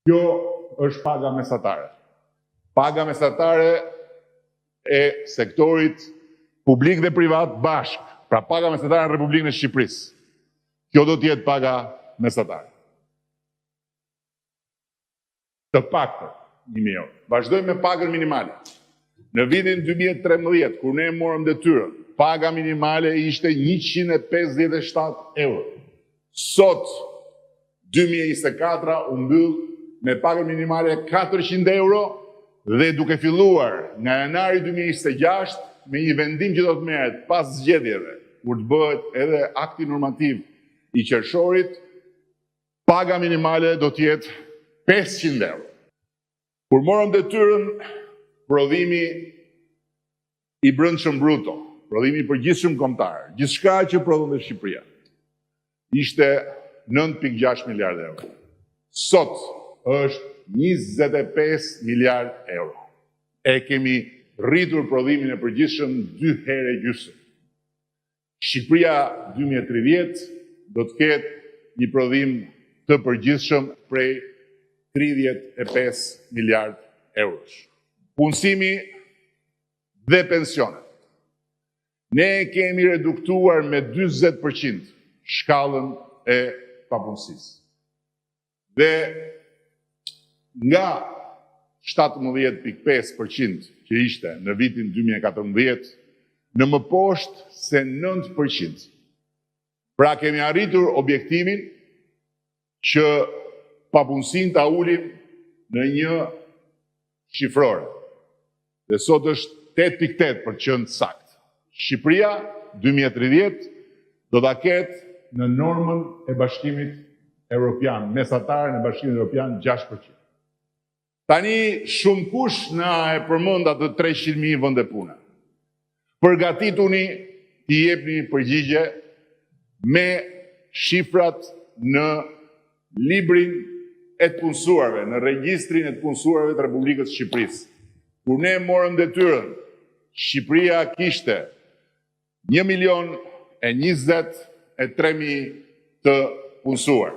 Kjo është paga mesatare. Paga mesatare e sektorit publik dhe privat bashk. Pra paga mesatare në Republikën e Shqipërisë. Kjo do t'jetë paga mesatare. Të paktën 1.000 euro. Vazhdojmë me pagën minimale. Në vitin 2013, kur ne morëm detyrën, paga minimale ishte 157 euro. Sot, 2024, u mbyll me pagën minimale 400 euro dhe duke filluar nga janari 2026 me një vendim që do të merret pas zgjedhjeve, kur të bëhet edhe akti normativ i qershorit, paga minimale do të jetë 500 euro. Kur morëm detyrën, prodhimi i brendshëm bruto, prodhimi i përgjithshëm kombëtar, gjithçka që prodhonte Shqipëria, ishte 9.6 miliard euro. Sot është 25 miliard euro. E kemi rritur prodhimin e përgjithshëm 2 herë gjysmë. Shqipëria 2030 do të ketë një prodhim të përgjithshëm prej 35 miliard eurosh. Punësimi dhe pensionet. Ne kemi reduktuar me 40% shkallën e papunësisë. Dhe nga 17.5% që ishte në vitin 2014, në më poshtë se 9%. Pra kemi arritur objektivin që papunësinë ta ulim në një shifrore. Dhe sot është 8.8 për qenë sakt. Shqipëria 2030 do ta ketë në normën e Bashkimit Evropian, mesatare në Bashkimin Evropian 6%. Tani shumë kush na e përmend atë 300.000 vende pune. Përgatituni t'i jepni përgjigje me shifrat në librin e të punësuarve, në regjistrin e të punësuarve të Republikës Shqipërisë. Kur ne morëm detyrën, Shqipëria kishte 1.023.000 të punësuar.